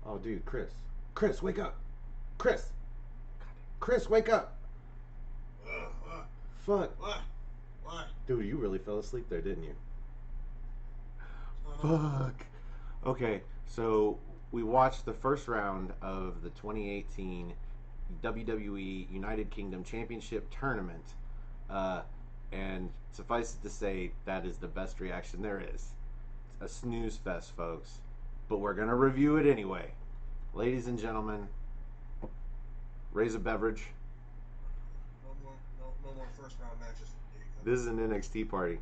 Oh, dude, Chris. Chris, wake up. Chris. Chris, wake up. What? Fuck. What? What? Dude, you really fell asleep there, didn't you? What's going on? Fuck. Okay, so we watched the first round of the 2018 WWE United Kingdom Championship Tournament. Uh, and suffice it to say, that is the best reaction there is. It's a snooze fest, folks. But we're going to review it anyway. Ladies and gentlemen, raise a beverage. No more first round matches. There you This is an NXT party.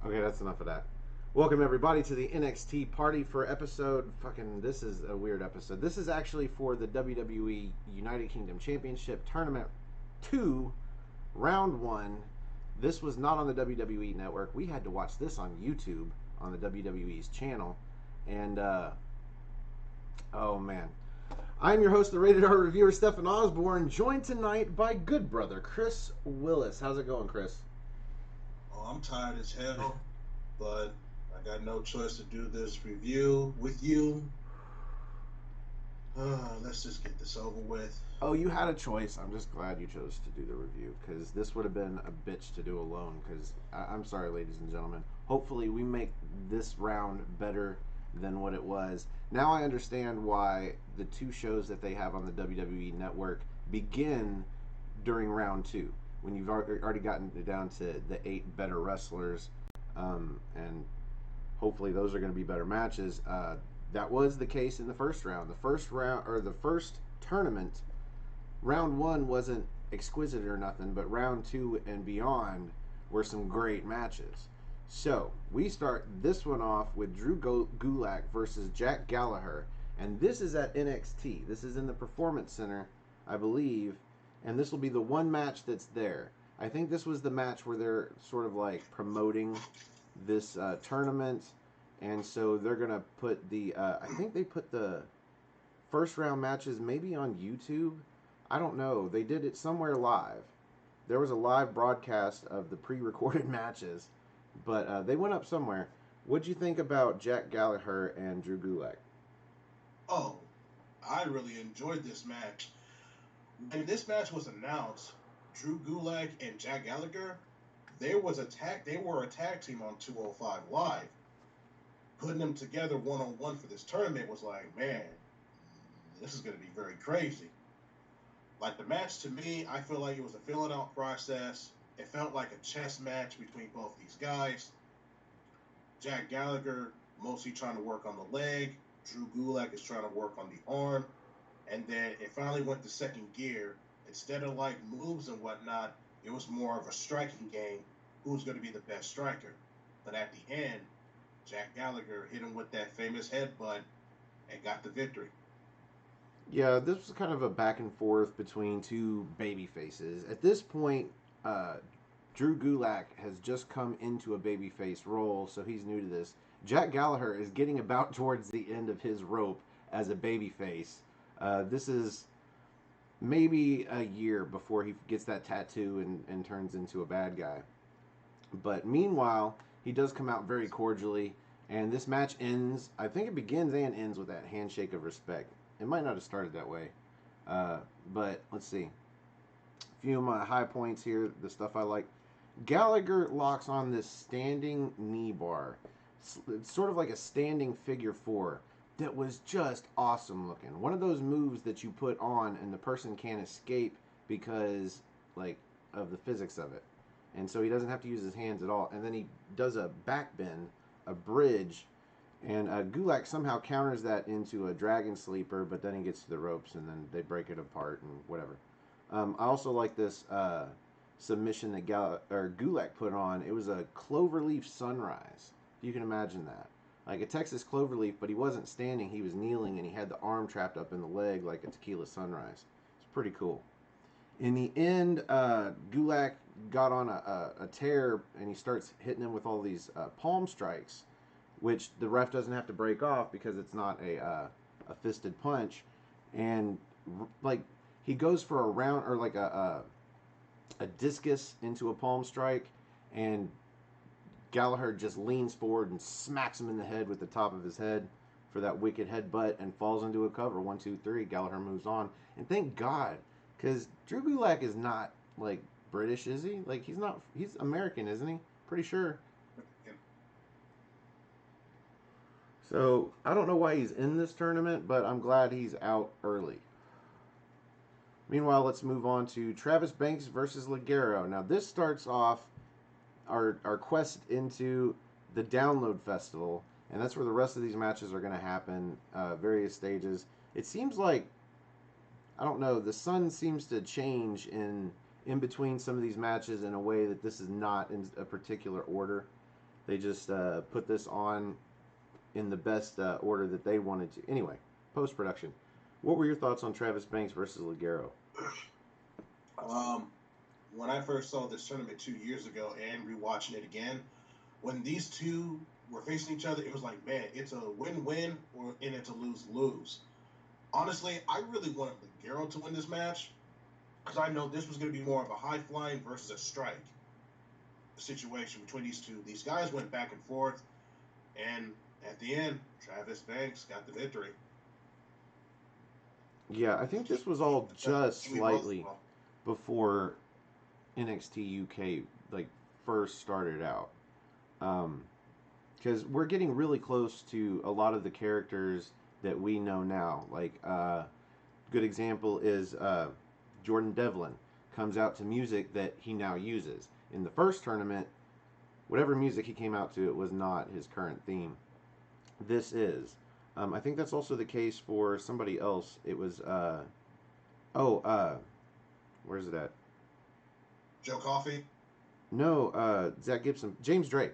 Okay, that's enough of that. Welcome everybody to the NXT party for episode this is a weird episode. This is actually for the WWE United Kingdom Championship Tournament 2, Round 1. This was not on the WWE network. We had to watch this on YouTube on the WWE's channel. And oh man. I'm your host, the Rated R reviewer, Stefan Osborne, joined tonight by good brother Chris Willis. How's it going, Chris? Oh, I'm tired as hell, but I got no choice to do this review with you. Let's just get this over with. Oh, you had a choice. I'm just glad you chose to do the review because this would have been a bitch to do alone. Because I'm sorry, ladies and gentlemen. Hopefully, we make this round better than what it was. Now I understand why the two shows that they have on the WWE network begin during round 2 when you've already gotten down to the 8 better wrestlers, and hopefully those are going to be better matches. That was the case in the first round. The first round, or the first tournament, round 1 wasn't exquisite or nothing, but round 2 and beyond were some great matches. So we start this one off with Drew Gulak versus Jack Gallagher, and this is at NXT. This is in the Performance Center, I believe, and this will be the one match that's there. I think this was the match where they're sort of like promoting this tournament, and so they're gonna put the I think they put the first round matches maybe on YouTube. I don't know. They did it somewhere live. There was a live broadcast of the pre-recorded matches, but they went up somewhere. What'd you think about Jack Gallagher and Drew Gulak? Oh, I really enjoyed this match. When this match was announced, Drew Gulak and Jack Gallagher, they were a tag team on 205 Live. Putting them together one-on-one for this tournament was like, man, this is going to be very crazy. Like, the match, to me, I feel like it was a filling out process. It felt like a chess match between both these guys. Jack Gallagher mostly trying to work on the leg. Drew Gulak is trying to work on the arm. And then it finally went to second gear. Instead of like moves and whatnot, it was more of a striking game. Who's going to be the best striker? But at the end, Jack Gallagher hit him with that famous headbutt and got the victory. Yeah, this was kind of a back and forth between two baby faces. At this point, Drew Gulak has just come into a babyface role, so he's new to this. Jack Gallagher is getting about towards the end of his rope as a babyface. This is maybe a year before he gets that tattoo and turns into a bad guy. But meanwhile, he does come out very cordially, and this match ends. I think it begins and ends with that handshake of respect. It might not have started that way, but let's see. A few of my high points here, the stuff I like. Gallagher locks on this standing knee bar. It's sort of like a standing figure 4 that was just awesome looking. One of those moves that you put on and the person can't escape because like of the physics of it, and so he doesn't have to use his hands at all. And then he does a back bend, a bridge, and Gulak somehow counters that into a dragon sleeper, but then he gets to the ropes and then they break it apart and whatever. I also like this submission that Gulak put on. It was a cloverleaf sunrise. You can imagine that. Like a Texas cloverleaf, but he wasn't standing. He was kneeling and he had the arm trapped up in the leg like a tequila sunrise. It's pretty cool. In the end, Gulak got on a tear and he starts hitting him with all these palm strikes, which the ref doesn't have to break off because it's not a fisted punch. And like he goes for a round or like a discus into a palm strike, and Gallagher just leans forward and smacks him in the head with the top of his head for that wicked headbutt and falls into a cover. 1, 2, 3. Gallagher moves on, and thank God, because Drew Gulak is not like British, is he? Like he's not. He's American, isn't he? Pretty sure. So I don't know why he's in this tournament, but I'm glad he's out early. Meanwhile, let's move on to Travis Banks versus Ligero. Now this starts off our quest into the Download Festival, and that's where the rest of these matches are going to happen, various stages. It seems like, I don't know, the sun seems to change in between some of these matches in a way that this is not in a particular order. They just put this on in the best order that they wanted to. Anyway, post-production. What were your thoughts on Travis Banks versus Ligero? When I first saw this tournament 2 years ago and rewatching it again, when these two were facing each other, it was like, man, it's a win-win or and it's a lose-lose. Honestly, I really wanted Ligero to win this match because I know this was going to be more of a high-flying versus a strike situation between these two. These guys went back and forth, and at the end, Travis Banks got the victory. Yeah, I think this was all just slightly before NXT UK like first started out, because we're getting really close to a lot of the characters that we know now. Like good example is Jordan Devlin comes out to music that he now uses. In the first tournament, whatever music he came out to, it was not his current theme. This is. I think that's also the case for somebody else. It was where's it at? Joe Coffey? No, Zach Gibson. James Drake.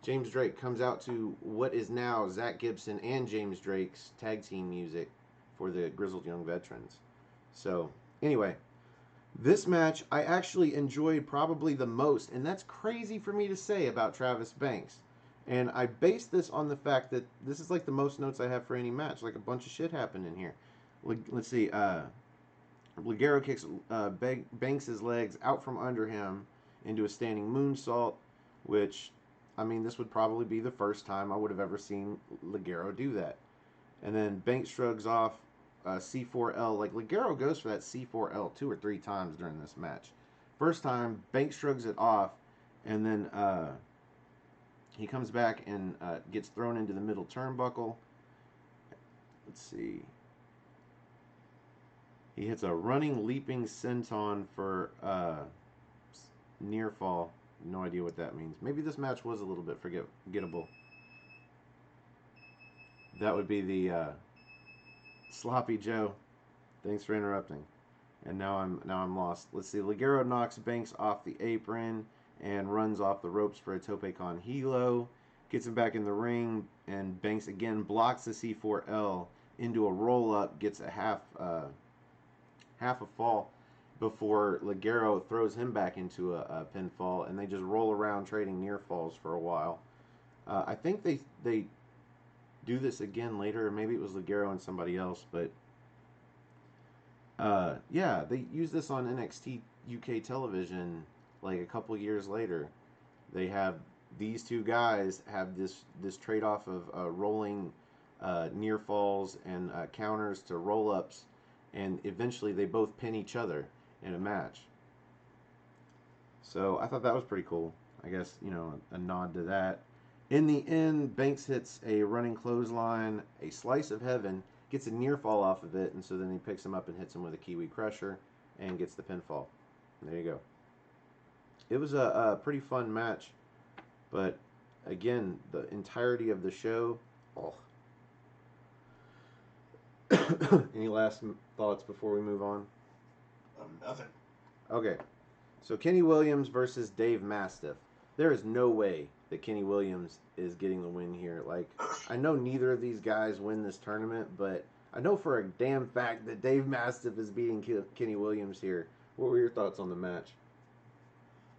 James Drake comes out to what is now Zach Gibson and James Drake's tag team music for the Grizzled Young Veterans. So, anyway, this match I actually enjoyed probably the most, and that's crazy for me to say about Travis Banks. And I base this on the fact that this is like the most notes I have for any match. Like a bunch of shit happened in here. Let's see. Ligero kicks Banks' legs out from under him into a standing moonsault, which, I mean, this would probably be the first time I would have ever seen Ligero do that. And then Banks shrugs off C4L. Like, Ligero goes for that C4L 2 or 3 times during this match. First time, Banks shrugs it off, and then he comes back and gets thrown into the middle turnbuckle. Let's see. He hits a running, leaping senton for near fall. No idea what that means. Maybe this match was a little bit forgettable. That would be the Sloppy Joe. Thanks for interrupting. And now I'm lost. Let's see. Ligero knocks Banks off the apron and runs off the ropes for a tope con hilo. Gets him back in the ring, and Banks again blocks the C4L into a roll up. Gets a half a fall before Ligero throws him back into a pinfall, and they just roll around trading near falls for a while. I think they do this again later, or maybe it was Ligero and somebody else, but yeah, they use this on NXT UK television like a couple years later. They have these two guys have this trade-off of rolling near falls and counters to roll-ups, and eventually they both pin each other in a match. So I thought that was pretty cool. I guess, a nod to that. In the end, Banks hits a running clothesline, a slice of heaven, gets a near fall off of it, and so then he picks him up and hits him with a Kiwi Crusher and gets the pinfall. There you go. It was a pretty fun match, but again, the entirety of the show. Oh. Any last thoughts before we move on? Nothing. Okay, so Kenny Williams versus Dave Mastiff. There is no way that Kenny Williams is getting the win here. Like, I know neither of these guys win this tournament, but I know for a damn fact that Dave Mastiff is beating Kenny Williams here. What were your thoughts on the match?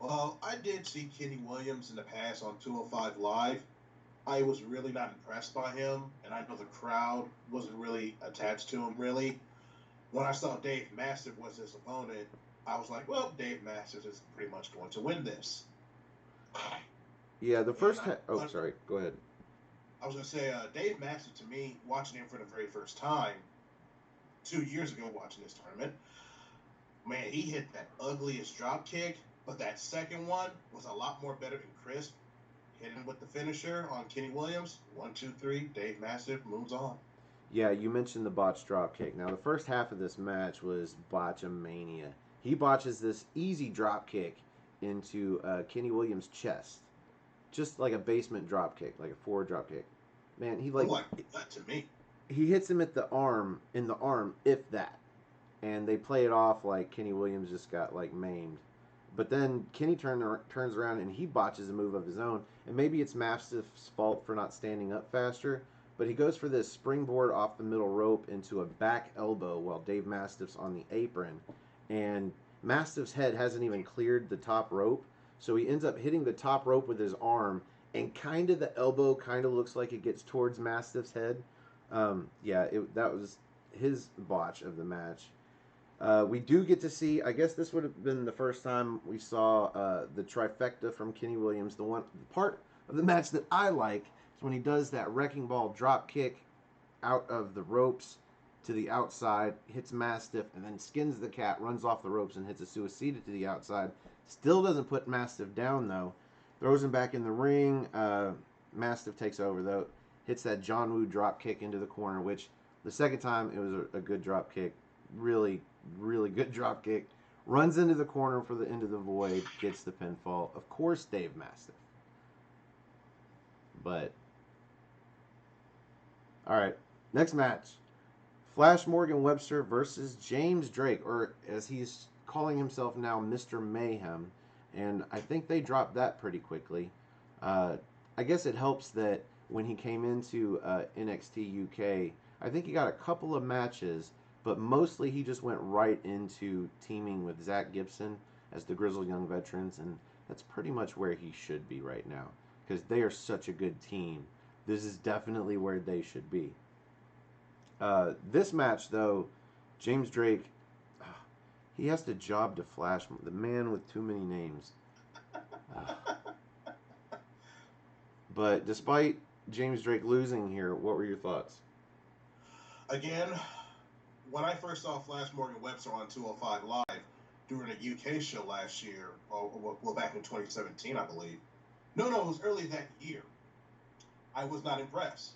Well, I did see Kenny Williams in the past on 205 Live. I was really not impressed by him, and I know the crowd wasn't really attached to him, really. When I saw Dave Mastiff was his opponent, I was like, well, Dave Mastiff is pretty much going to win this. Yeah, the first... sorry. Go ahead. I was going to say, Dave Mastiff, to me, watching him for the very first time, 2 years ago watching this tournament, man, he hit that ugliest drop kick, but that second one was a lot more better and crisp. Hitting with the finisher on Kenny Williams. 1, 2, 3. Dave Mastiff moves on. Yeah, you mentioned the botched drop kick. Now, the first half of this match was botchamania. He botches this easy drop kick into Kenny Williams' chest. Just like a basement drop kick, like a forward drop kick. Man, he like that to me. He hits him at the arm, if that. And they play it off like Kenny Williams just got like maimed. But then Kenny turns around and he botches a move of his own. And maybe it's Mastiff's fault for not standing up faster. But he goes for this springboard off the middle rope into a back elbow while Dave Mastiff's on the apron. And Mastiff's head hasn't even cleared the top rope. So he ends up hitting the top rope with his arm. And kind of the elbow kind of looks like it gets towards Mastiff's head. That was his botch of the match. We do get to see, I guess this would have been the first time we saw the trifecta from Kenny Williams. The part of the match that I like is when he does that wrecking ball drop kick out of the ropes to the outside, hits Mastiff, and then skins the cat, runs off the ropes, and hits a suicida to the outside. Still doesn't put Mastiff down, though. Throws him back in the ring. Mastiff takes over, though. Hits that John Woo drop kick into the corner, which the second time it was a good drop kick. Really, really good drop kick. Runs into the corner for the Into the Void. Gets the pinfall. Of course, Dave Mastiff. But, alright. Next match. Flash Morgan Webster versus James Drake. Or, as he's calling himself now, Mr. Mayhem. And I think they dropped that pretty quickly. I guess it helps that when he came into NXT UK, I think he got a couple of matches, but mostly he just went right into teaming with Zach Gibson as the Grizzled Young Veterans, and that's pretty much where he should be right now, because they are such a good team. This is definitely where they should be. This match, though, James Drake, he has to job to Flash, the man with too many names. But despite James Drake losing here, what were your thoughts? Again, when I first saw Flash Morgan Webster on 205 Live during a UK show last year, well, back in 2017, I believe. No, it was early that year. I was not impressed.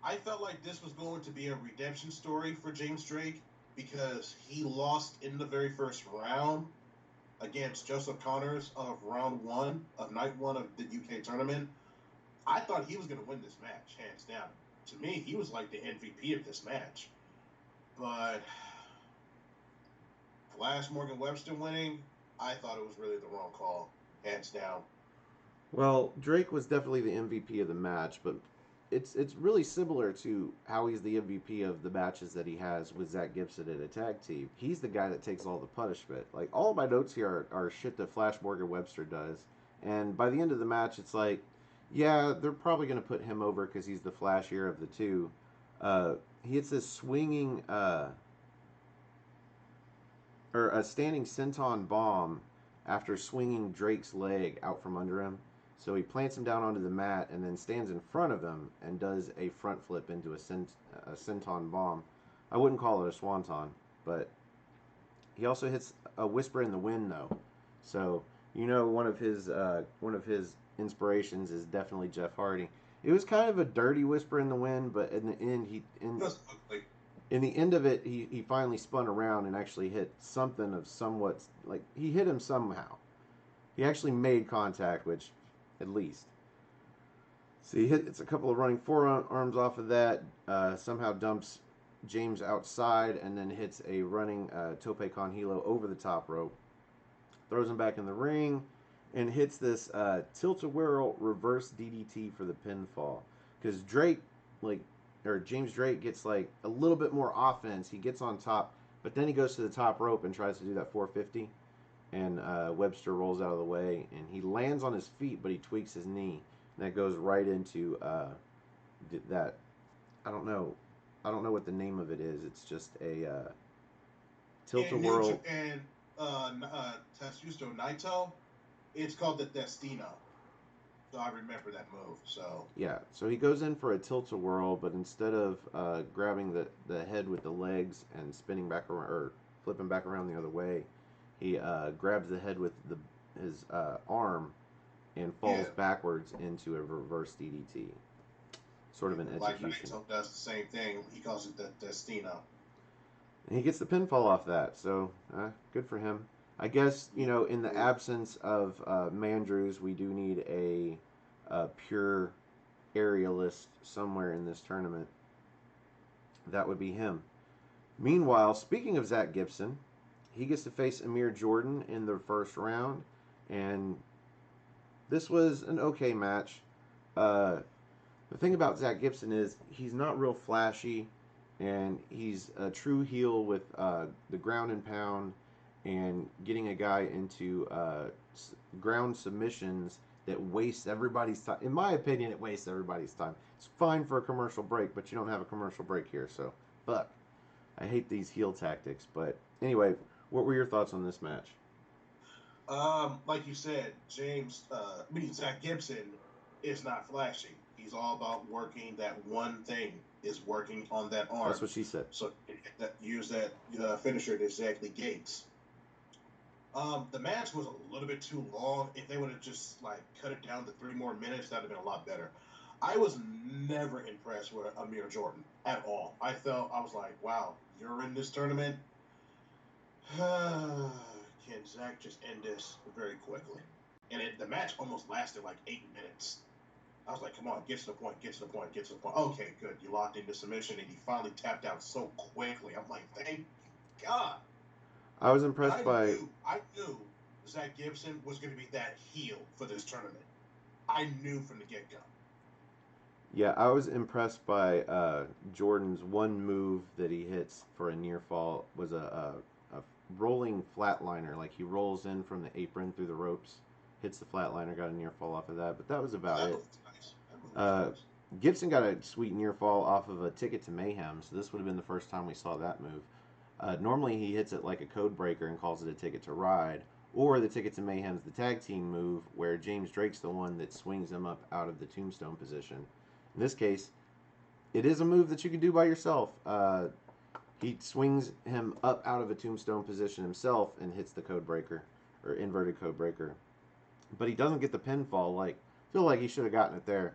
I felt like this was going to be a redemption story for James Drake because he lost in the very first round against Joseph Connors of round 1 of night 1 of the UK tournament. I thought he was going to win this match, hands down. To me, he was like the MVP of this match. But Flash Morgan Webster winning, I thought it was really the wrong call, hands down. Well, Drake was definitely the MVP of the match, but it's really similar to how he's the MVP of the matches that he has with Zach Gibson in a tag team. He's the guy that takes all the punishment. Like, all of my notes here are shit that Flash Morgan Webster does. And by the end of the match, it's like, yeah, they're probably going to put him over because he's the flashier of the two. He hits this swinging, or a standing senton bomb after swinging Drake's leg out from under him. So he plants him down onto the mat and then stands in front of him and does a front flip into a senton bomb. I wouldn't call it a swanton, but he also hits a whisper in the wind, though. So, you know, one of his inspirations is definitely Jeff Hardy. It was kind of a dirty whisper in the wind, but in the end, in the end of it, he finally spun around and actually hit something of somewhat, like, he hit him somehow. He actually made contact, which, at least. So he hits a couple of running forearms off of that, somehow dumps James outside, and then hits a running tope con hilo over the top rope. Throws him back in the ring, and hits this tilt-a-whirl reverse DDT for the pinfall. Because James Drake gets like a little bit more offense. He gets on top, but then he goes to the top rope and tries to do that 450. And Webster rolls out of the way, and he lands on his feet, but he tweaks his knee. And that goes right into that. I don't know what the name of it is. It's just a tilt-a-whirl. In New Japan, Tetsuya Naito, it's called the Destino. So I remember that move. So yeah, so he goes in for a tilt-a-whirl, but instead of grabbing the head with the legs and spinning back around or flipping back around the other way, he grabs the head with his arm and falls backwards into a reverse DDT. Sort of an execution. Like Naito does the same thing. He calls it the Destino. And he gets the pinfall off that, so good for him. I guess, in the absence of Mandrews, we do need a pure aerialist somewhere in this tournament. That would be him. Meanwhile, speaking of Zach Gibson, he gets to face Amir Jordan in the first round, and this was an okay match. The thing about Zach Gibson is he's not real flashy, and he's a true heel with the ground and pound and getting a guy into ground submissions that wastes everybody's time. In my opinion, it wastes everybody's time. It's fine for a commercial break, but you don't have a commercial break here, so fuck. I hate these heel tactics, but anyway, what were your thoughts on this match? Like you said, Zach Gibson is not flashy. He's all about working that one thing, is working on that arm. That's what she said. So use that finisher to exactly Gates. The match was a little bit too long. If they would have just cut it down to 3 more minutes, that would have been a lot better. I was never impressed with Amir Jordan at all. I was like, wow, you're in this tournament? Can Zach just end this very quickly? And the match almost lasted 8 minutes. I was like, come on, get to the point. Okay, good. You locked into submission, and he finally tapped out so quickly. I'm like, thank God. I was impressed I knew Zach Gibson was going to be that heel for this tournament. I knew from the get-go. Yeah, I was impressed by Jordan's one move that he hits for a near fall was a rolling flatliner. Like, he rolls in from the apron through the ropes, hits the flatliner, got a near fall off of that, but that was about it. Nice. Gibson got a sweet near fall off of a Ticket to Mayhem, so this would have been the first time we saw that move. Normally he hits it like a code breaker and calls it a Ticket to Ride, or the Ticket to Mayhem's the tag team move where James Drake's the one that swings him up out of the tombstone position. In this case, it is a move that you can do by yourself. He swings him up out of a tombstone position himself and hits the code breaker, or inverted code breaker. But he doesn't get the pinfall. I feel like he should have gotten it there.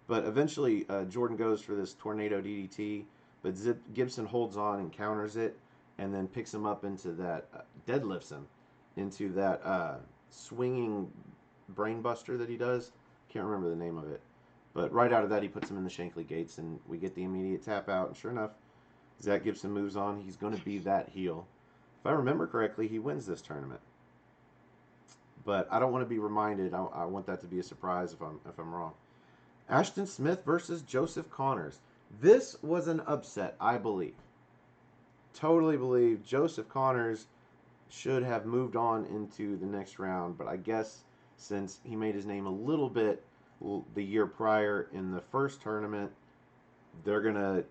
But eventually Jordan goes for this tornado DDT, but Gibson holds on and counters it, and then picks him up into that, deadlifts him into that swinging brainbuster that he does. Can't remember the name of it. But right out of that, he puts him in the Shankly Gates, and we get the immediate tap out. And sure enough, Zach Gibson moves on. He's going to be that heel. If I remember correctly, he wins this tournament. But I don't want to be reminded. I want that to be a surprise if I'm wrong. Ashton Smith versus Joseph Connors. This was an upset, I believe. Totally believe Joseph Connors should have moved on into the next round, but I guess since he made his name a little bit the year prior in the first tournament, they're gonna,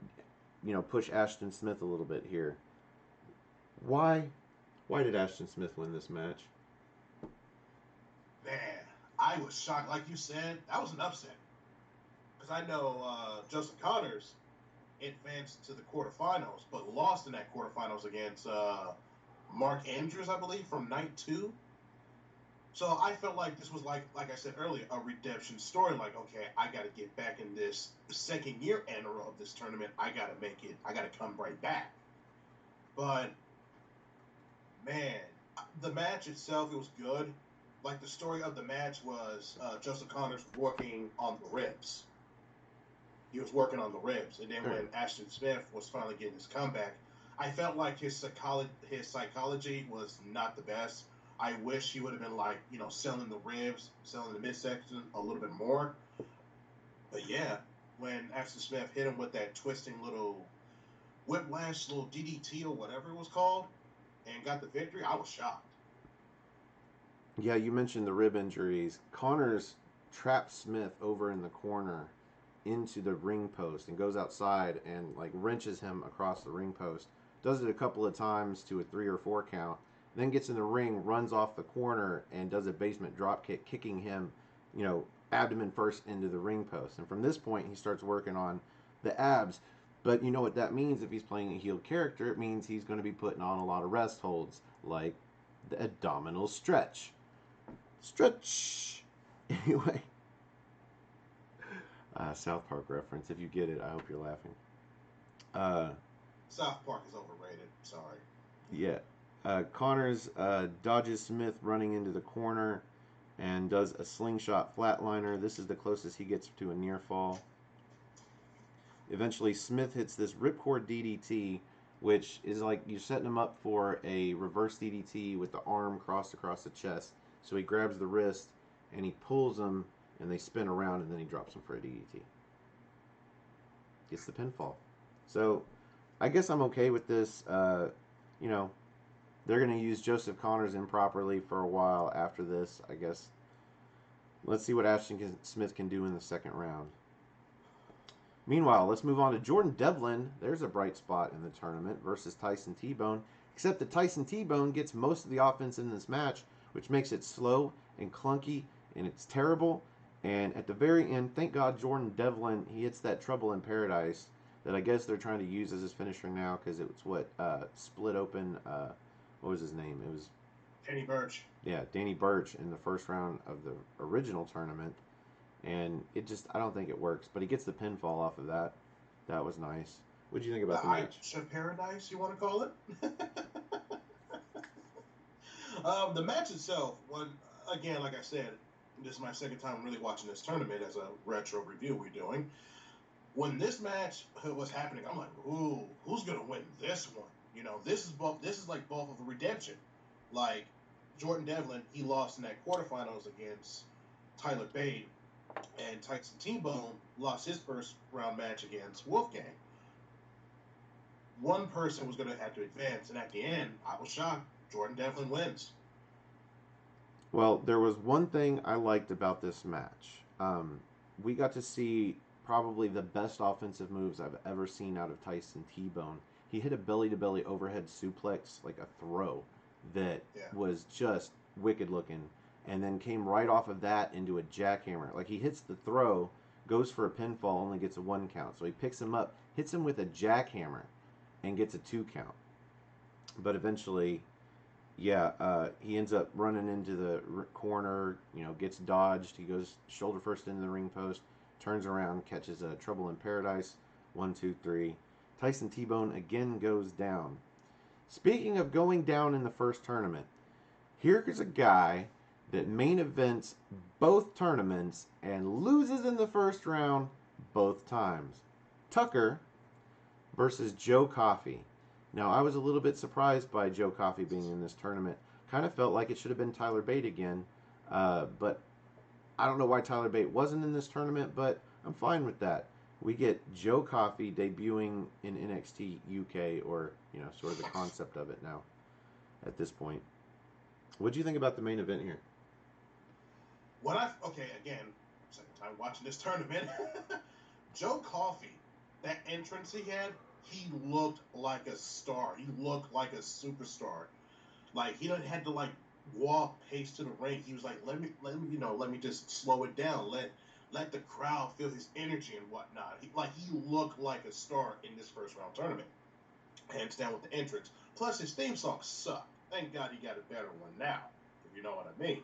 push Ashton Smith a little bit here. Why did Ashton Smith win this match? Man, I was shocked. Like you said, that was an upset. Because I know Joseph Connors advanced to the quarterfinals, but lost in that quarterfinals against Mark Andrews, I believe, from night 2. So I felt like this was like I said earlier, a redemption story. Like, okay, I got to get back in this second year in a row of this tournament. I got to make it. I got to come right back. But man, the match itself, it was good. Like the story of the match was Joseph Connors working on the ribs. He was working on the ribs, and then Sure. when Ashton Smith was finally getting his comeback, I felt like his psychology was not the best. I wish he would have been like selling the ribs, selling the midsection a little bit more. But yeah, when Ashton Smith hit him with that twisting little whiplash, little DDT or whatever it was called, and got the victory, I was shocked. Yeah, you mentioned the rib injuries. Connors traps Smith over in the corner into the ring post and goes outside and like wrenches him across the ring post. Does it a couple of times to a 3 or 4 count. Then gets in the ring, runs off the corner, and does a basement drop kick, kicking him, abdomen first into the ring post. And from this point, he starts working on the abs. But you know what that means if he's playing a heel character? It means he's going to be putting on a lot of rest holds, like the abdominal stretch. Stretch! Anyway, South Park reference. If you get it, I hope you're laughing. Uh, South Park is overrated. Sorry. yeah. Connors dodges Smith running into the corner and does a slingshot flatliner. This is the closest he gets to a near fall. Eventually, Smith hits this ripcord DDT, which is like you're setting him up for a reverse DDT with the arm crossed across the chest. So he grabs the wrist and he pulls him, and they spin around, and then he drops him for a DDT. Gets the pinfall. So I guess I'm okay with this. You know, they're going to use Joseph Connors improperly for a while after this, I guess. Let's see what Ashton Smith can do in the second round. Meanwhile, let's move on to Jordan Devlin. There's a bright spot in the tournament versus Tyson T-Bone. Except that Tyson T-Bone gets most of the offense in this match, which makes it slow and clunky, and it's terrible. And at the very end, thank God Jordan Devlin, he hits that Trouble in Paradise that I guess they're trying to use as his finisher now because it was split open. What was his name? It was Kenny Burch. yeah, Danny Burch in the first round of the original tournament, and it just I don't think it works. But he gets the pinfall off of that. That was nice. What do you think The about the match? Irish of Paradise, you want to call it? The match itself, again, like I said, this is my second time really watching this tournament as a retro review we're doing. When this match was happening, I'm like, ooh, who's gonna win this one? This is both. This is like both of a redemption. Like Jordan Devlin, he lost in that quarterfinals against Tyler Bate, and Tyson T-Bone lost his first round match against Wolfgang. One person was going to have to advance, and at the end, I was shocked. Jordan Devlin wins. Well, there was one thing I liked about this match. We got to see probably the best offensive moves I've ever seen out of Tyson T-Bone. He hit a belly-to-belly overhead suplex, like a throw, that Yeah. was just wicked looking, and then came right off of that into a jackhammer. Like he hits the throw, goes for a pinfall, only gets a 1 count. So he picks him up, hits him with a jackhammer, and gets a 2 count. But eventually, yeah, he ends up running into the corner, gets dodged. He goes shoulder first into the ring post, turns around, catches a Trouble in Paradise. 1, 2, 3. Tyson T-Bone again goes down. Speaking of going down in the first tournament, here's a guy that main events both tournaments and loses in the first round both times. Tucker versus Joe Coffey. Now, I was a little bit surprised by Joe Coffey being in this tournament. Kind of felt like it should have been Tyler Bate again. But I don't know why Tyler Bate wasn't in this tournament, but I'm fine with that. We get Joe Coffey debuting in NXT UK, or, sort of the concept of it now at this point. What do you think about the main event here? Again, second time watching this tournament. Joe Coffey, that entrance he looked like a star. He looked like a superstar. Like he didn't had to walk pace to the ring. He was like, let me just slow it down. Let the crowd feel his energy and whatnot. He looked like a star in this first round tournament, hands down with the entrance. Plus his theme song sucked. Thank God he got a better one now, if you know what I mean.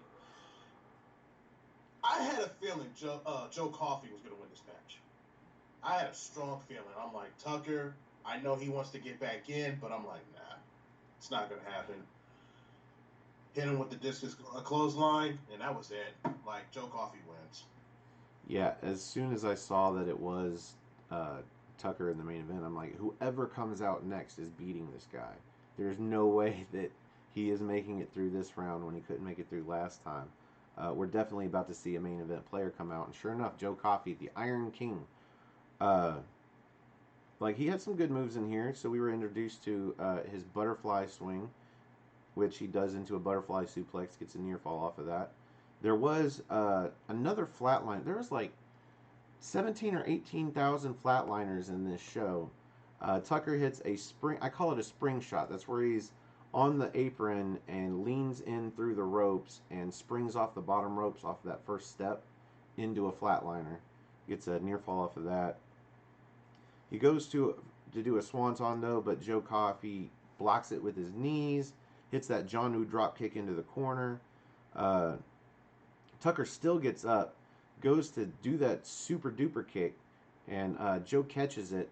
I had a feeling Joe Coffey was going to win this match. I had a strong feeling. I'm like, Tucker, I know he wants to get back in, but I'm like, nah, it's not going to happen. Hit him with the discus clothesline, and that was it. Like, Joe Coffey wins. Yeah, as soon as I saw that it was Tucker in the main event, I'm like, whoever comes out next is beating this guy. There's no way that he is making it through this round when he couldn't make it through last time. We're definitely about to see a main event player come out, and sure enough, Joe Coffey, the Iron King. Like, he had some good moves in here, so we were introduced to his butterfly swing, which he does into a butterfly suplex, gets a near fall off of that. There was another flatline. There was like 17 or 18,000 flatliners in this show. Tucker hits a spring. I call it a spring shot. That's where he's on the apron and leans in through the ropes and springs off the bottom ropes off of that first step into a flatliner. Gets a near fall off of that. He goes to do a swanton though, but Joe Coffey blocks it with his knees. Hits that John Woo drop kick into the corner. Tucker still gets up, goes to do that super duper kick, and Joe catches it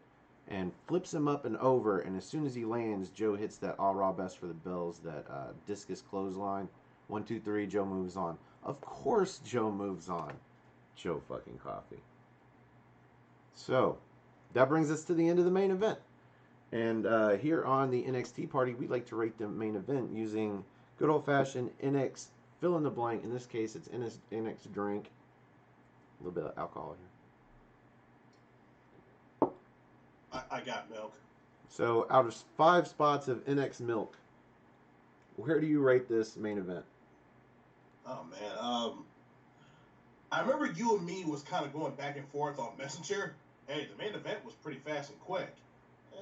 and flips him up and over. And as soon as he lands, Joe hits that all raw best for the Bills, that discus clothesline. 1, 2, 3, Joe moves on. Of course, Joe moves on. Joe fucking Coffey. So that brings us to the end of the main event. And here on the NXT party, we like to rate the main event using good old-fashioned NX fill in the blank. In this case, it's NX drink. A little bit of alcohol here. I got milk. So out of 5 spots of NX milk, where do you rate this main event? Oh, man. I remember you and me was kind of going back and forth on Messenger. Hey, the main event was pretty fast and quick.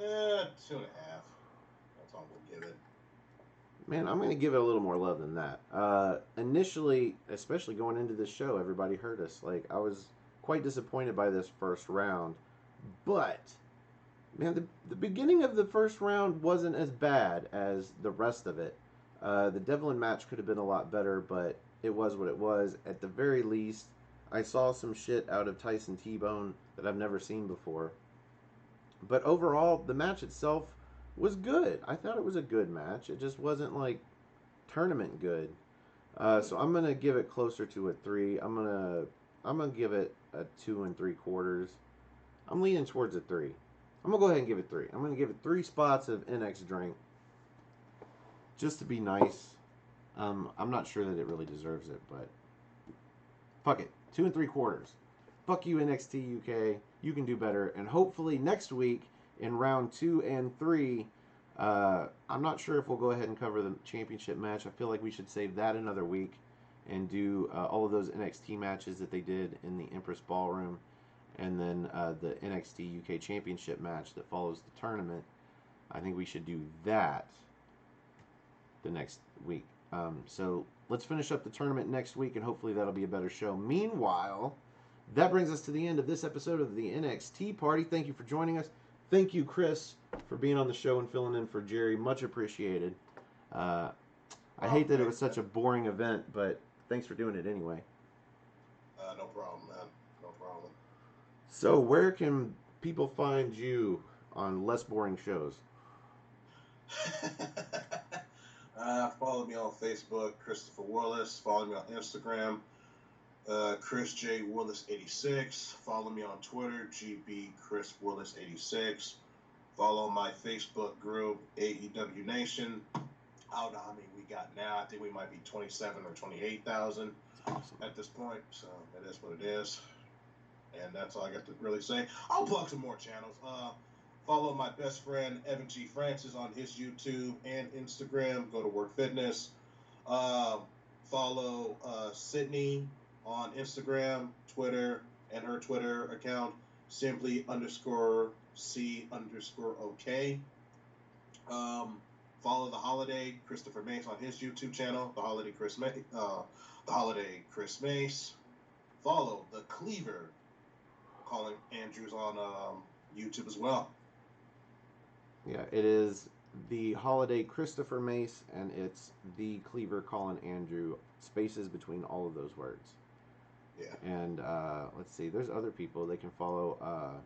2.5. That's all we'll give it. Man, I'm going to give it a little more love than that. Initially, especially going into this show, everybody heard us. Like, I was quite disappointed by this first round. But, man, the beginning of the first round wasn't as bad as the rest of it. The Devlin match could have been a lot better, but it was what it was. At the very least, I saw some shit out of Tyson T-Bone that I've never seen before. But overall, the match itself was good. I thought it was a good match. It just wasn't like tournament good. So I'm gonna give it closer to a 3. I'm gonna give it a 2 3/4. I'm leaning towards a 3. I'm gonna go ahead and give it 3. I'm gonna give it 3 spots of NX drink, just to be nice. I'm not sure that it really deserves it, but fuck it. 2 3/4. Fuck you, NXT UK. You can do better. And hopefully next week in round 2 and 3, I'm not sure if we'll go ahead and cover the championship match. I feel like we should save that another week and do all of those NXT matches that they did in the Empress Ballroom, and then the NXT UK championship match that follows the tournament. I think we should do that the next week. So let's finish up the tournament next week, and hopefully that'll be a better show. Meanwhile, that brings us to the end of this episode of the NXT Party. Thank you for joining us. Thank you, Chris, for being on the show and filling in for Jerry. Much appreciated. I hate that it was such a boring event, but thanks for doing it anyway. No problem, man. No problem. So where can people find you on less boring shows? Follow me on Facebook, Christopher Willis. Follow me on Instagram, Chris J. Willis 86. Follow me on Twitter, GB Chris Willis 86. Follow my Facebook group, AEW Nation. I don't know how many we got now. I think we might be 27 or 28,000 at this point. So it is what it is. And that's all I got to really say. I'll plug some more channels. Follow my best friend, Evan G. Francis, on his YouTube and Instagram. Go to Work Fitness. Follow Sydney on Instagram, Twitter, and her Twitter account, simply_C_OK. Follow The Holiday, Christopher Mace, on his YouTube channel, The Holiday Chris Mace. Follow The Cleaver, Colin Andrews, on YouTube as well. Yeah, it is The Holiday Christopher Mace, and it's The Cleaver Colin Andrew, spaces between all of those words. And let's see, there's other people. They can follow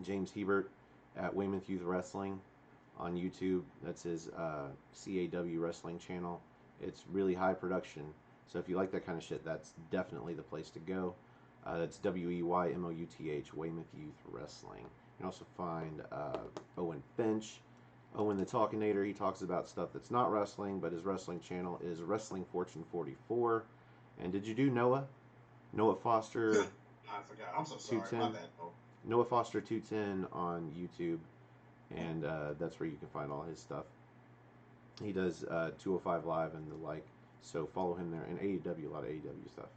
James Hebert at Weymouth Youth Wrestling on YouTube. That's his CAW wrestling channel. It's really high production. So if you like that kind of shit, that's definitely the place to go. That's WEYMOUTH, Weymouth Youth Wrestling. You can also find Owen Finch, Owen the Talkinator. He talks about stuff that's not wrestling, but his wrestling channel is Wrestling Fortune 44. And did you do Noah? Noah Foster. I forgot. I'm so sorry. My bad. Oh. Noah Foster 210 on YouTube, and that's where you can find all his stuff. He does 205 Live and the like, so follow him there. And AEW, a lot of AEW stuff.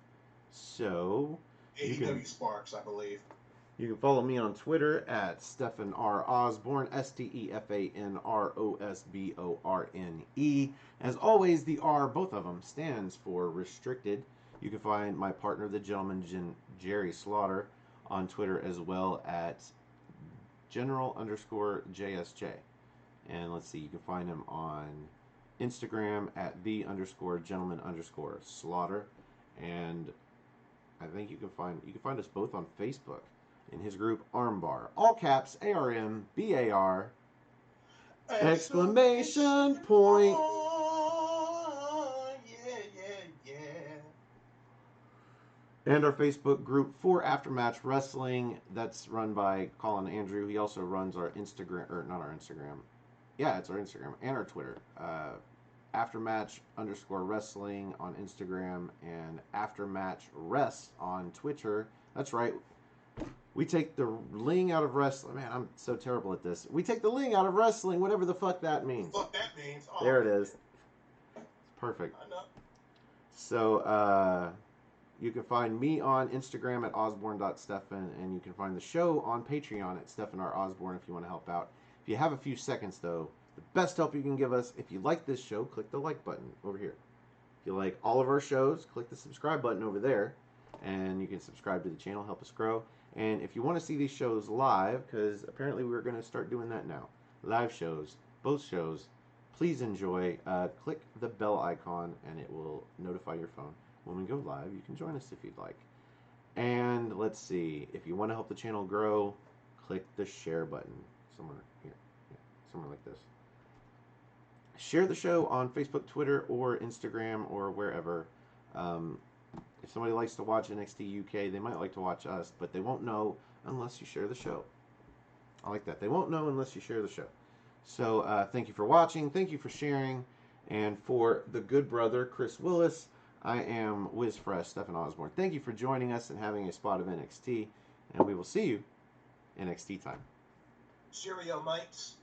So AEW Sparks, I believe. You can follow me on Twitter at Stefan R. Osborne, STEFANROSBORNE. As always, the R, both of them, stands for restricted. You can find my partner, the gentleman Jerry Slaughter, on Twitter as well at General_JSJ. And let's see, you can find him on Instagram at the_gentleman_slaughter. And I think you can find us both on Facebook in his group Armbar. All caps, ARMBAR. Exclamation point. And our Facebook group for Aftermatch Wrestling, that's run by Colin Andrew. He also runs our Instagram, or not our Instagram. Yeah, it's our Instagram and our Twitter. Aftermatch_wrestling on Instagram and Aftermatch Rest on Twitter. That's right. We take the ling out of wrestling. Man, I'm so terrible at this. We take the ling out of wrestling, whatever the fuck that means. What that means. Oh, there it is. It's perfect. I know. So, you can find me on Instagram at osborne.stefan, and you can find the show on Patreon at Stefan R. Osborne if you want to help out. If you have a few seconds, though, the best help you can give us, if you like this show, click the like button over here. If you like all of our shows, click the subscribe button over there, and you can subscribe to the channel, help us grow. And if you want to see these shows live, because apparently we're going to start doing that now, live shows, both shows, please enjoy. Click the bell icon, and it will notify your phone when we go live. You can join us if you'd like. And let's see, if you want to help the channel grow, click the share button somewhere here, somewhere like this. Share the show on Facebook, Twitter, or Instagram, or wherever. If somebody likes to watch NXT UK, they might like to watch us, but they won't know unless you share the show. I like that. They won't know unless you share the show. So thank you for watching. Thank you for sharing. And for the good brother, Chris Willis, I am WizFresh, Stefan Osborne. Thank you for joining us and having a spot of NXT. And we will see you NXT time. Cheerio, mates.